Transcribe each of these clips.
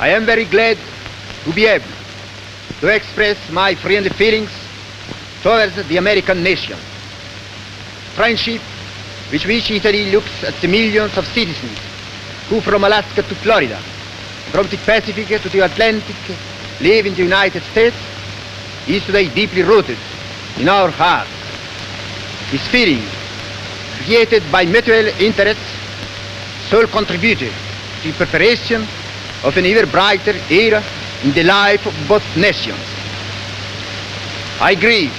I am very glad to be able to express my friendly feelings towards the American nation. Friendship with which Italy looks at the millions of citizens who from Alaska to Florida, from the Pacific to the Atlantic, live in the United States, is today deeply rooted in our hearts. This feeling, created by mutual interests, so contributed to the preparation of an ever brighter era in the life of both nations. I grieve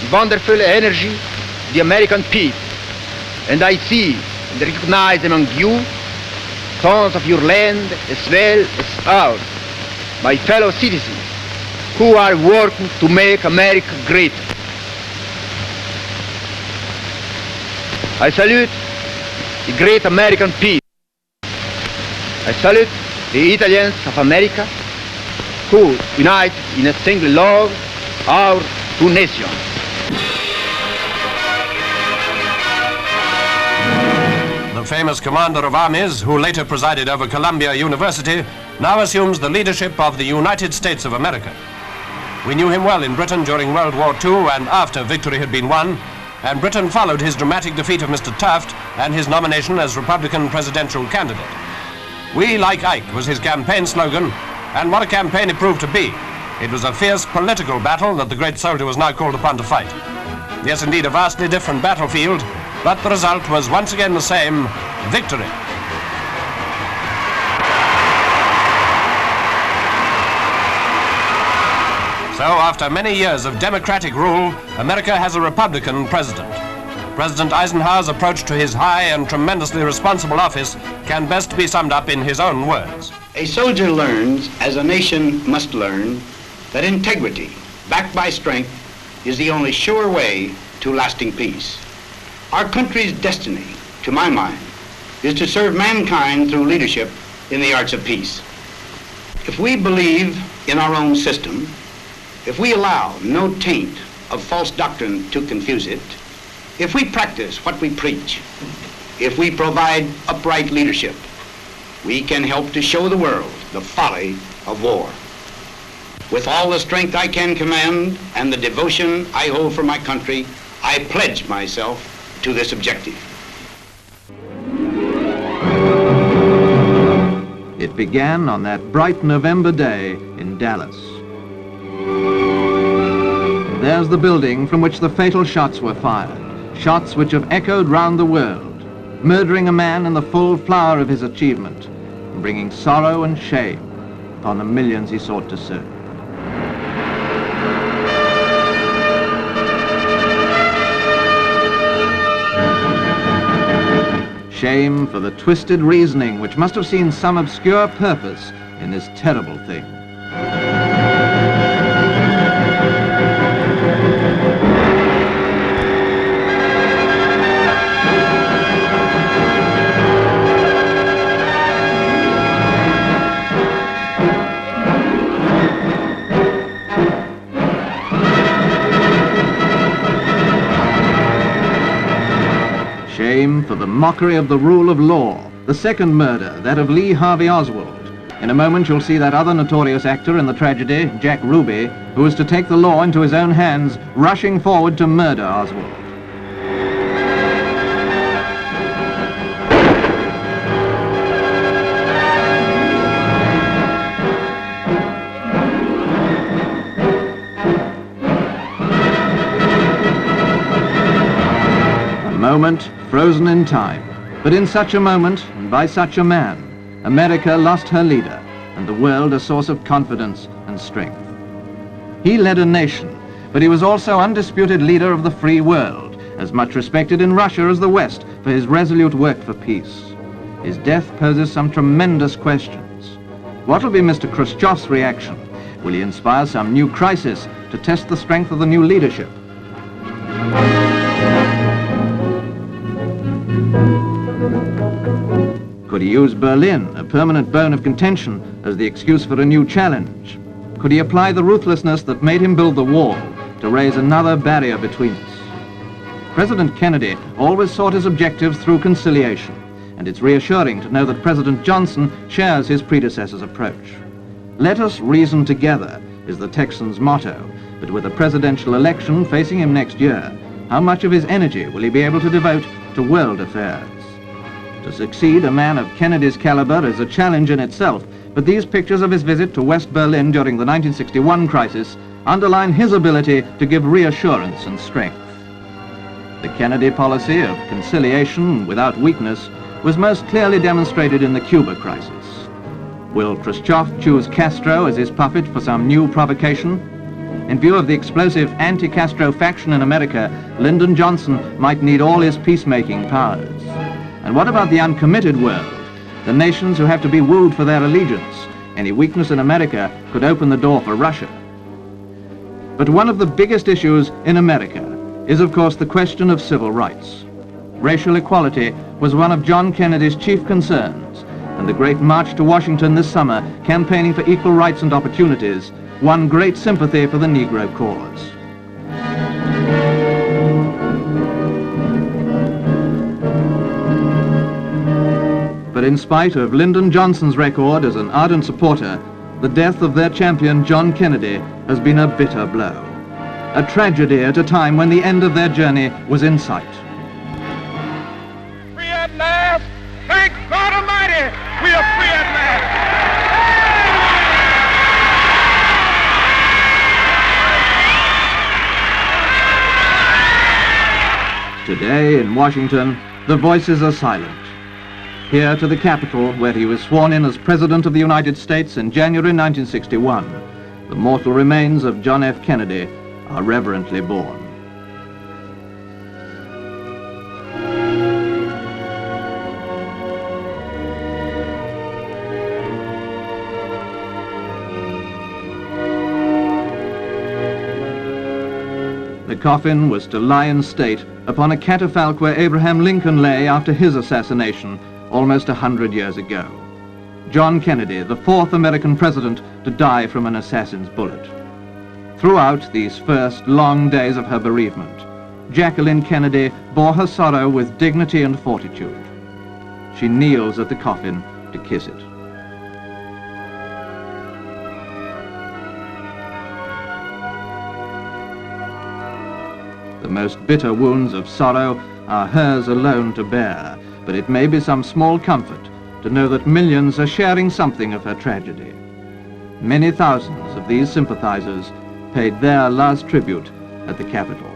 the wonderful energy of the American people, and I see and recognize among you sons of your land as well as ours, my fellow citizens, who are working to make America great. I salute the great American people. I salute the Italians of America, who unite in a single love our two nations. The famous commander of armies, who later presided over Columbia University, now assumes the leadership of the United States of America. We knew him well in Britain during World War II and after victory had been won, and Britain followed his dramatic defeat of Mr. Taft and his nomination as Republican presidential candidate. "We like Ike" was his campaign slogan, and what a campaign it proved to be. It was a fierce political battle that the great soldier was now called upon to fight. Yes, indeed, a vastly different battlefield, but the result was once again the same: victory. So, after many years of democratic rule, America has a Republican president. President Eisenhower's approach to his high and tremendously responsible office can best be summed up in his own words. A soldier learns, as a nation must learn, that integrity, backed by strength, is the only sure way to lasting peace. Our country's destiny, to my mind, is to serve mankind through leadership in the arts of peace. If we believe in our own system, if we allow no taint of false doctrine to confuse it, if we practice what we preach, if we provide upright leadership, we can help to show the world the folly of war. With all the strength I can command and the devotion I hold for my country, I pledge myself to this objective. It began on that bright November day in Dallas. There's the building from which the fatal shots were fired, shots which have echoed round the world, murdering a man in the full flower of his achievement, and bringing sorrow and shame upon the millions he sought to serve. Shame for the twisted reasoning which must have seen some obscure purpose in this terrible thing. Shame for the mockery of the rule of law. The second murder, that of Lee Harvey Oswald. In a moment you'll see that other notorious actor in the tragedy, Jack Ruby, who was to take the law into his own hands, rushing forward to murder Oswald. A moment frozen in time. But in such a moment, and by such a man, America lost her leader, and the world a source of confidence and strength. He led a nation, but he was also undisputed leader of the free world, as much respected in Russia as the West for his resolute work for peace. His death poses some tremendous questions. What will be Mr. Khrushchev's reaction? Will he inspire some new crisis to test the strength of the new leadership? Could he use Berlin, a permanent bone of contention, as the excuse for a new challenge? Could he apply the ruthlessness that made him build the wall to raise another barrier between us? President Kennedy always sought his objectives through conciliation, and it's reassuring to know that President Johnson shares his predecessor's approach. Let us reason together is the Texan's motto, but with a presidential election facing him next year, how much of his energy will he be able to devote to world affairs? To succeed a man of Kennedy's caliber is a challenge in itself, but these pictures of his visit to West Berlin during the 1961 crisis underline his ability to give reassurance and strength. The Kennedy policy of conciliation without weakness was most clearly demonstrated in the Cuba crisis. Will Khrushchev choose Castro as his puppet for some new provocation? In view of the explosive anti-Castro faction in America, Lyndon Johnson might need all his peacemaking powers. And what about the uncommitted world? The nations who have to be wooed for their allegiance. Any weakness in America could open the door for Russia. But one of the biggest issues in America is, of course, the question of civil rights. Racial equality was one of John Kennedy's chief concerns, and the great march to Washington this summer, campaigning for equal rights and opportunities, won great sympathy for the Negro cause. But in spite of Lyndon Johnson's record as an ardent supporter, the death of their champion John Kennedy has been a bitter blow. A tragedy at a time when the end of their journey was in sight. Free at last! Thank God Almighty, we are free at last! Today in Washington, the voices are silent. Here to the Capitol, where he was sworn in as President of the United States in January 1961, the mortal remains of John F. Kennedy are reverently borne. The coffin was to lie in state upon a catafalque where Abraham Lincoln lay after his assassination almost 100 years ago. John Kennedy, the fourth American president to die from an assassin's bullet. Throughout these first long days of her bereavement, Jacqueline Kennedy bore her sorrow with dignity and fortitude. She kneels at the coffin to kiss it. The most bitter wounds of sorrow are hers alone to bear, but it may be some small comfort to know that millions are sharing something of her tragedy. Many thousands of these sympathizers paid their last tribute at the Capitol.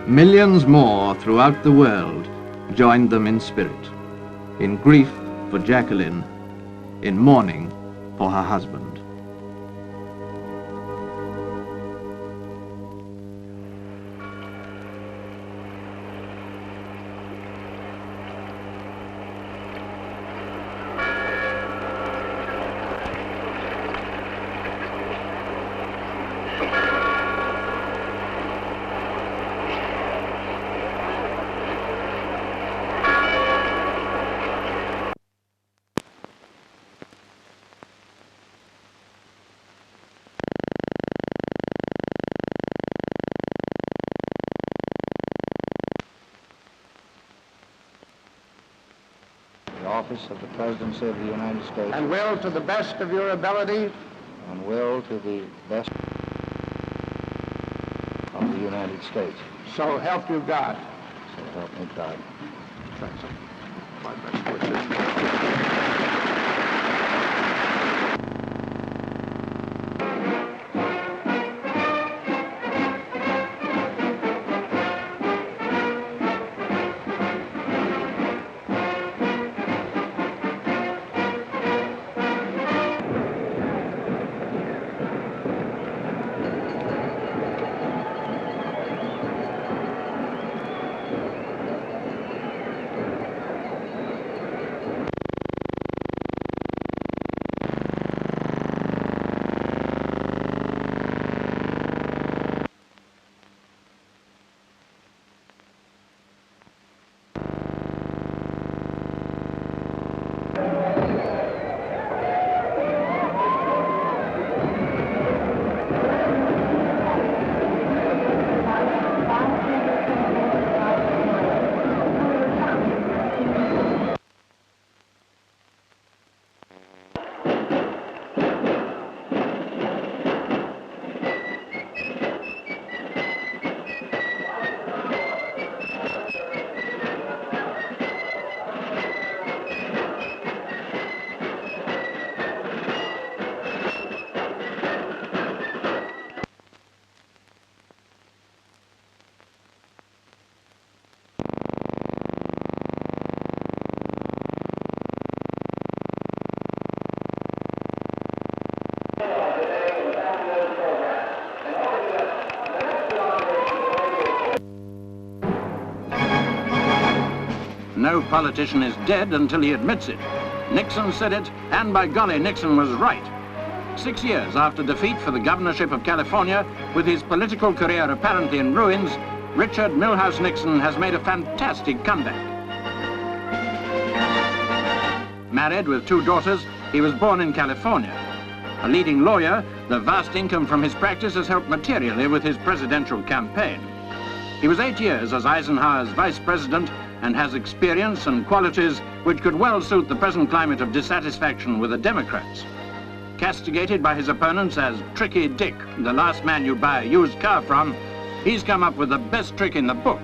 Millions more throughout the world joined them in spirit, in grief for Jacqueline, in mourning for her husband. Office of the Presidency of the United States. And will, to the best of your ability, And will to the best of the United States. so help you God. So help me God. Thanks. My best wishes. no politician is dead until he admits it. Nixon said it, and by golly, Nixon was right. 6 years after defeat for the governorship of California, with his political career apparently in ruins, Richard Milhous Nixon has made a fantastic comeback. Married with 2 daughters, he was born in California. A leading lawyer, the vast income from his practice has helped materially with his presidential campaign. He was 8 years as Eisenhower's vice president and has experience and qualities which could well suit the present climate of dissatisfaction with the Democrats. Castigated by his opponents as Tricky Dick, the last man you buy a used car from, he's come up with the best trick in the book.